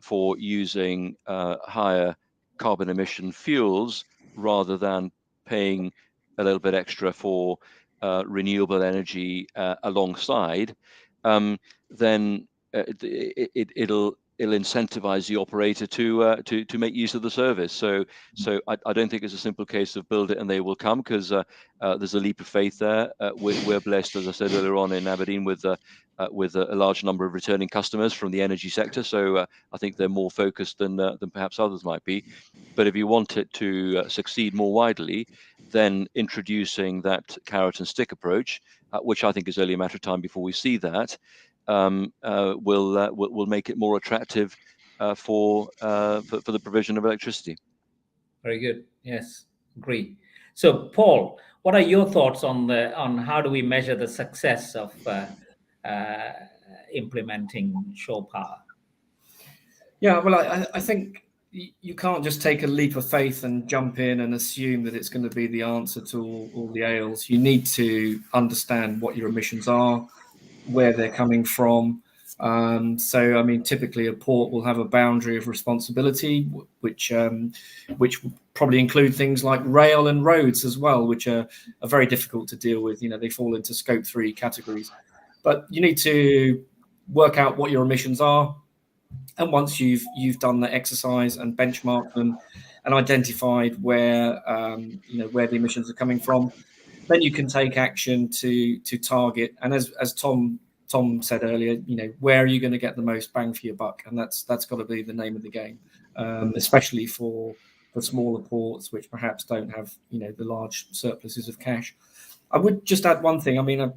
for using higher carbon emission fuels rather than paying a little bit extra for renewable energy alongside, then it'll incentivize the operator to make use of the service. So I don't think it's a simple case of build it and they will come, because there's a leap of faith there. We're blessed, as I said earlier on, in Aberdeen with a large number of returning customers from the energy sector. So I think they're more focused than perhaps others might be. But if you want it to succeed more widely, then introducing that carrot and stick approach, which I think is only a matter of time before we see that, will make it more attractive for the provision of electricity. Very good. Yes, agree. So, Paul, what are your thoughts on how do we measure the success of implementing shore power? Yeah, well, I think you can't just take a leap of faith and jump in and assume that it's going to be the answer to all the ails. You need to understand what your emissions are, where they're coming from. So, I mean, typically a port will have a boundary of responsibility, which probably include things like rail and roads as well, which are very difficult to deal with. They fall into scope 3 categories. But you need to work out what your emissions are. And once you've done the exercise and benchmarked them and identified where the emissions are coming from, then you can take action to target. And as Tom said earlier, where are you going to get the most bang for your buck? And that's got to be the name of the game, especially for smaller ports which perhaps don't have the large surpluses of cash. I would just add one thing. I mean,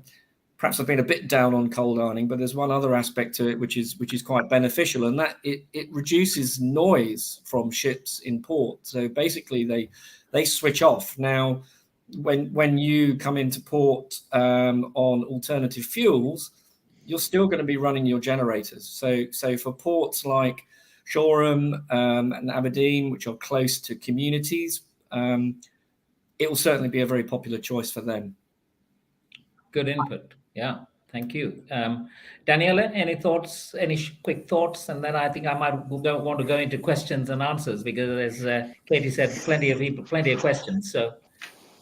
perhaps I've been a bit down on cold ironing, but there's one other aspect to it which is quite beneficial, and that it reduces noise from ships in port. So basically, they switch off. Now, when you come into port on alternative fuels, you're still going to be running your generators. So for ports like Shoreham and Aberdeen, which are close to communities, it will certainly be a very popular choice for them. Good input. Yeah, thank you. Daniela, any thoughts, any quick thoughts? And then I think I might want to go into questions and answers, because as Katie said, plenty of questions. So,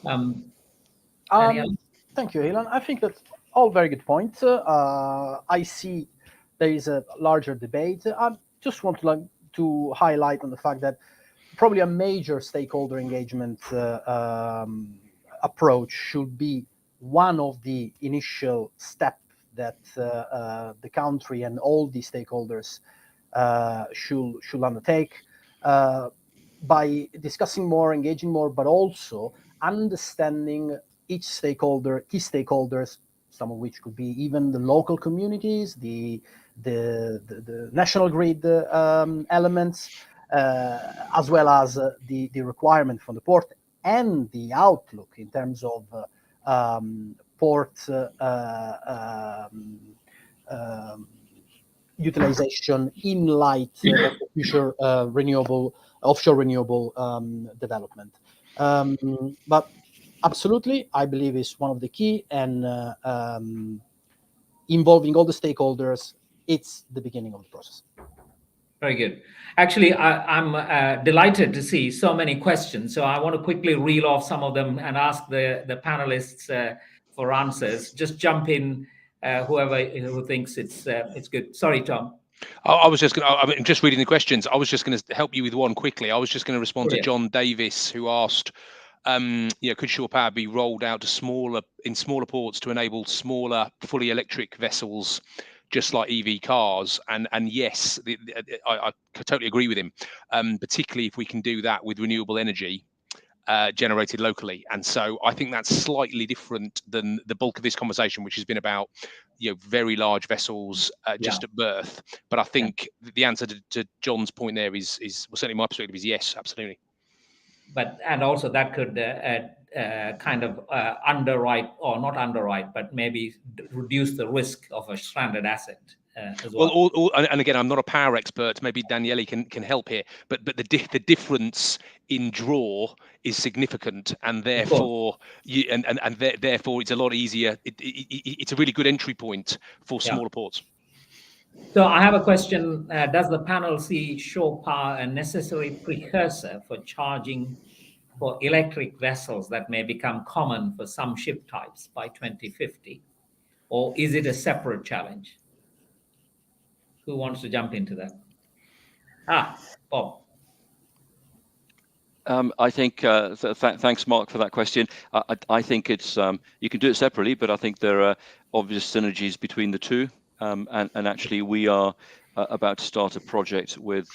Daniela? Thank you, Ilan. I think that's all very good points. I see there is a larger debate. I just want to highlight on the fact that probably a major stakeholder engagement approach should be one of the initial steps that the country and all the stakeholders should undertake by discussing more, engaging more, but also understanding each stakeholder, key stakeholders, some of which could be even the local communities, the national grid elements, as well as the requirement from the port and the outlook in terms of port utilization in light of the future offshore renewable development. But absolutely, I believe is one of the key, and involving all the stakeholders, it's the beginning of the process. Very good. Actually, I'm delighted to see so many questions. So I want to quickly reel off some of them and ask the panelists for answers. Just jump in, whoever who thinks it's good. Sorry, Tom. I was just going to, I mean, just reading the questions. I was just going to help you with one quickly. I was just going to respond to John Davis, who asked, could shore power be rolled out to smaller ports to enable smaller, fully electric vessels, just like EV cars? And yes, I totally agree with him, particularly if we can do that with renewable energy generated locally. And so I think that's slightly different than the bulk of this conversation, which has been about very large vessels just at berth. But I think the answer to John's point there is well, certainly my perspective is yes, absolutely. But and also that could kind of underwrite, or not underwrite, but maybe reduce the risk of a stranded asset as well. Well, and again, I'm not a power expert. Maybe Daniele can help here. But the difference in draw is significant, and therefore therefore it's a lot easier. It's a really good entry point for smaller ports. So I have a question. Does the panel see shore power a necessary precursor for charging for electric vessels that may become common for some ship types by 2050? Or is it a separate challenge? Who wants to jump into that? Bob. I think, thanks, Mark, for that question. I think it's, you can do it separately, but I think there are obvious synergies between the two. And actually, we are about to start a project with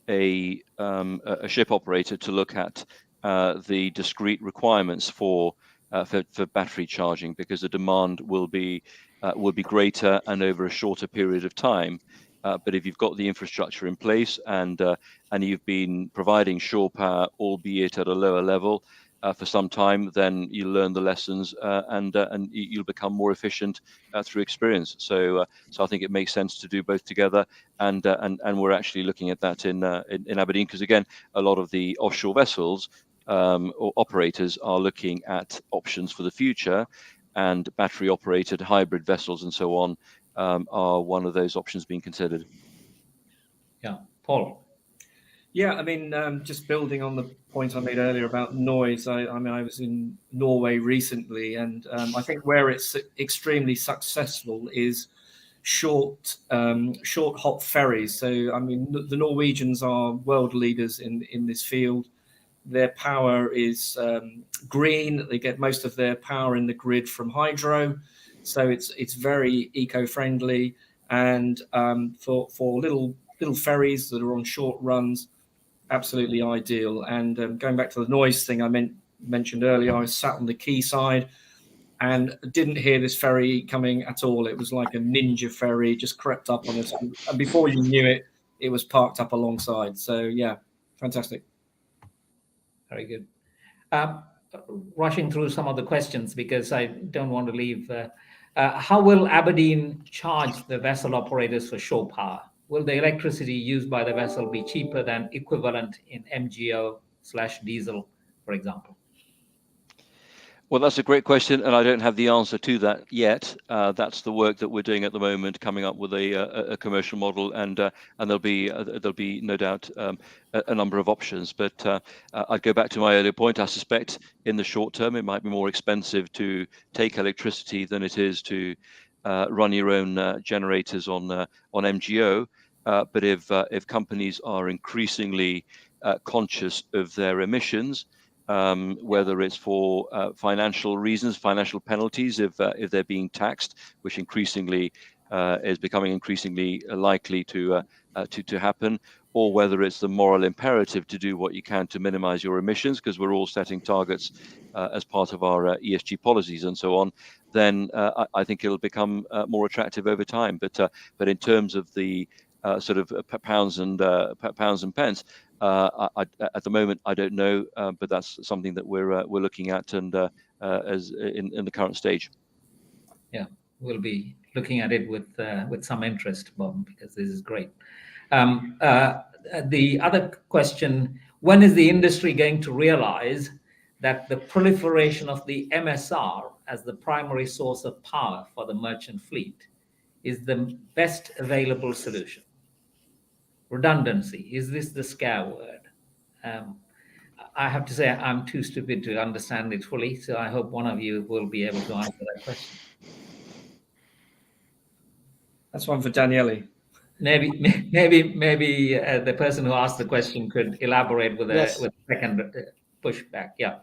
a ship operator to look at the discrete requirements for battery charging, because the demand will be greater and over a shorter period of time. But if you've got the infrastructure in place and you've been providing shore power, albeit at a lower level, for some time, then you learn the lessons and you'll become more efficient through experience. So I think it makes sense to do both together, and we're actually looking at that in Aberdeen, because again, a lot of the offshore vessels or operators are looking at options for the future, and battery operated hybrid vessels and so on are one of those options being considered. Yeah, Paul. Yeah, I mean, just building on the point I made earlier about noise. I mean, I was in Norway recently, and I think where it's extremely successful is short hop ferries. So, I mean, the Norwegians are world leaders in this field. Their power is green. They get most of their power in the grid from hydro, so it's very eco-friendly. And for little ferries that are on short runs, absolutely ideal. And going back to the noise thing I mentioned earlier, I was sat on the quayside and didn't hear this ferry coming at all. It was like a ninja ferry, just crept up on us, and before you knew it, it was parked up alongside. So yeah, fantastic. Very good. Rushing through some of the questions because I don't want to leave. How will Aberdeen charge the vessel operators for shore power? Will the electricity used by the vessel be cheaper than equivalent in MGO/diesel, for example? Well, that's a great question, and I don't have the answer to that yet. That's the work that we're doing at the moment, coming up with a commercial model, and there'll be no doubt a number of options. But I'd go back to my earlier point. I suspect in the short term it might be more expensive to take electricity than it is to run your own generators on MGO. But if companies are increasingly conscious of their emissions, whether it's for financial reasons, financial penalties if they're being taxed, which increasingly is becoming increasingly likely to happen, or whether it's the moral imperative to do what you can to minimize your emissions, because we're all setting targets as part of our ESG policies and so on, then I think it'll become more attractive over time. But in terms of the sort of pounds and pence, at the moment I don't know, but that's something that we're looking at, and as in the current stage. Yeah, we'll be looking at it with some interest, Bob, because this is great. The other question: when is the industry going to realize that the proliferation of the MSR as the primary source of power for the merchant fleet is the best available solution? Redundancy, is this the scare word? I have to say I'm too stupid to understand it fully, so I hope one of you will be able to answer that question. That's one for Daniele. Maybe the person who asked the question could elaborate with a second pushback. Yeah,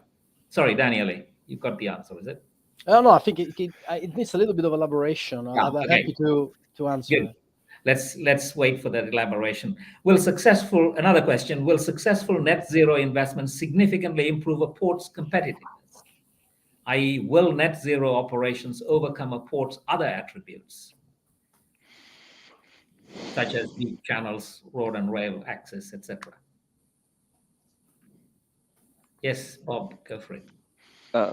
sorry, Daniele, you've got the answer, is it? No, I think it needs a little bit of elaboration. Yeah, I'm okay. happy to answer. Good. Let's wait for that elaboration. Another question: will successful net zero investments significantly improve a port's competitiveness? I.e., will net zero operations overcome a port's other attributes, such as deep channels, road and rail access, etc.? Yes, Bob, go for it.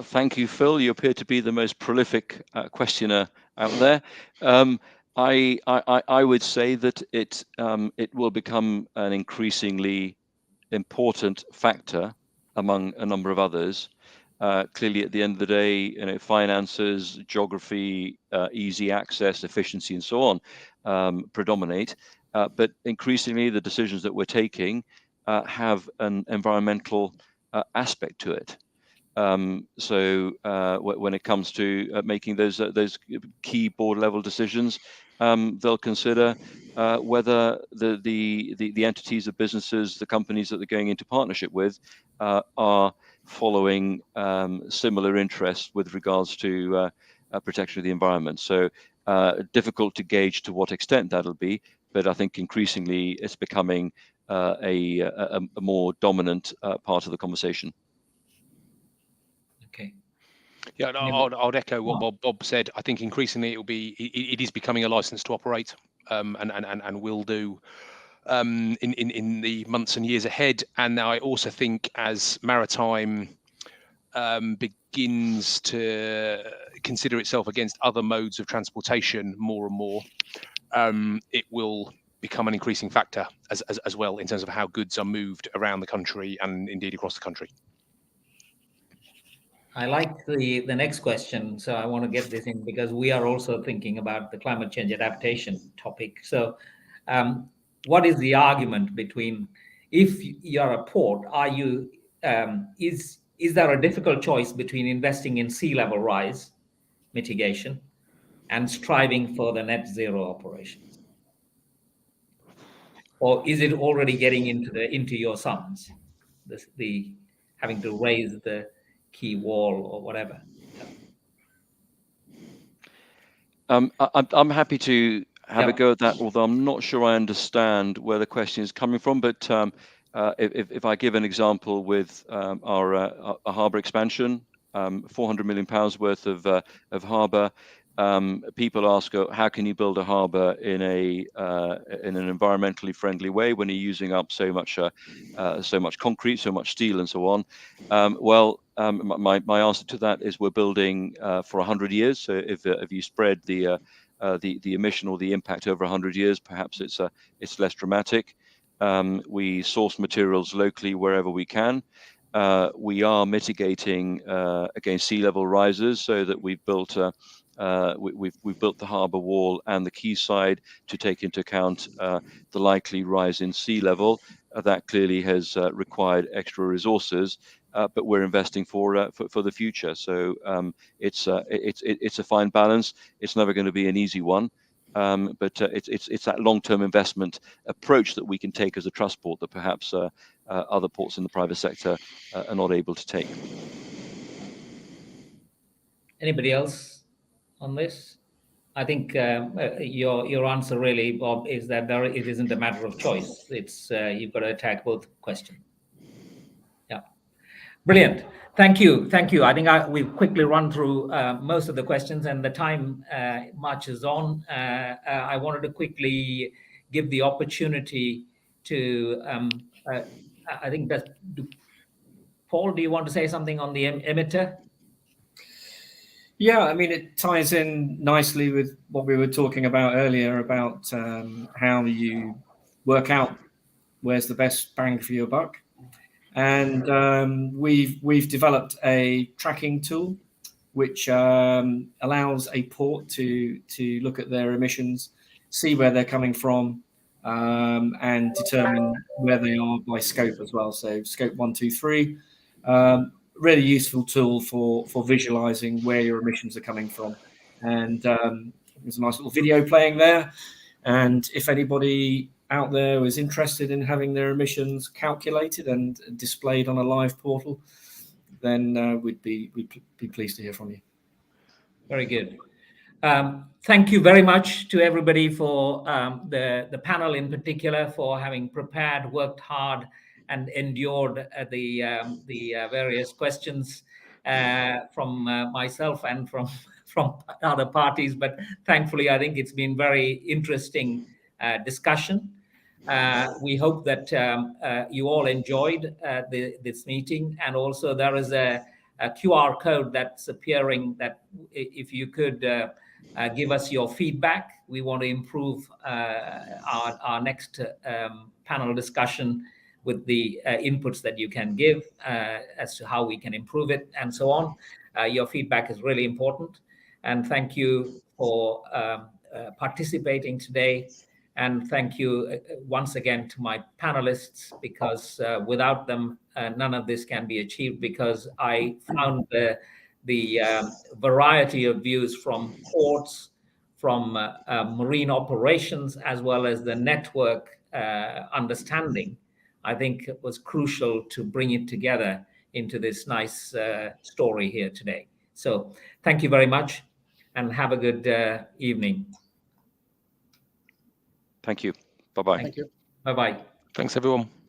Thank you, Phil. You appear to be the most prolific questioner out there. I would say that it will become an increasingly important factor among a number of others. Clearly, at the end of the day, finances, geography, easy access, efficiency, and so on predominate. But increasingly, the decisions that we're taking have an environmental aspect to it. So when it comes to making those key board level decisions, they'll consider whether the entities, the businesses, the companies that they're going into partnership with are following similar interests with regards to protection of the environment. So difficult to gauge to what extent that'll be, but I think increasingly it's becoming a more dominant part of the conversation. Okay. Yeah, no, I'd echo what Bob said. I think increasingly it is becoming a license to operate, and will do in the months and years ahead. And now I also think as Maritime begins to consider itself against other modes of transportation more and more, it will become an increasing factor as well in terms of how goods are moved around the country and indeed across the country. I like the next question, so I want to get this in because we are also thinking about the climate change adaptation topic. So what is the argument between, if you're a port, is there a difficult choice between investing in sea level rise mitigation and striving for the net zero operations? Or is it already getting into your sums, the having to raise the key wall or whatever? I'm happy to have a go at that, although I'm not sure I understand where the question is coming from. But if I give an example with our harbour expansion, £400 million worth of harbour, people ask, how can you build a harbour in an environmentally friendly way when you're using up so much concrete, so much steel, and so on? My answer to that is we're building for 100 years. So if you spread the emission or the impact over 100 years, perhaps it's less dramatic. We source materials locally wherever we can. We are mitigating against sea level rises, so that we've built we've built the harbour wall and the quayside to take into account the likely rise in sea level. That clearly has required extra resources, but we're investing for the future. So it's a fine balance. It's never going to be an easy one, but it's that long-term investment approach that we can take as a trust port that perhaps other ports in the private sector are not able to take. Anybody else on this? I think your answer really, Bob, is that it isn't a matter of choice. It's you've got to attack both questions. Yeah, brilliant. Thank you. I think we've quickly run through most of the questions, and the time marches on. I wanted to quickly give the opportunity to. I think that Paul, do you want to say something on the emitter? Yeah, I mean, it ties in nicely with what we were talking about earlier about how you work out where's the best bang for your buck. And we've developed a tracking tool which allows a port to look at their emissions, see where they're coming from, and determine where they are by scope as well. So scope 1, 2, 3. Really useful tool for visualizing where your emissions are coming from. And there's a nice little video playing there. And if anybody out there is interested in having their emissions calculated and displayed on a live portal, then we'd be pleased to hear from you. Very good. Thank you very much to everybody for the panel in particular for having prepared, worked hard, and endured the various questions from myself and from other parties. But thankfully, I think it's been very interesting discussion. We hope that you all enjoyed this meeting, and also there is a QR code that's appearing that if you could give us your feedback. We want to improve our next panel discussion with the inputs that you can give as to how we can improve it and so on. Your feedback is really important. And thank you for participating today. And thank you once again to my panelists, because without them, none of this can be achieved, because I found the variety of views from ports, from marine operations, as well as the network understanding, I think it was crucial to bring it together into this nice story here today. So thank you very much, and have a good evening. Thank you. Bye-bye. Thank you. Bye-bye. Thanks, everyone.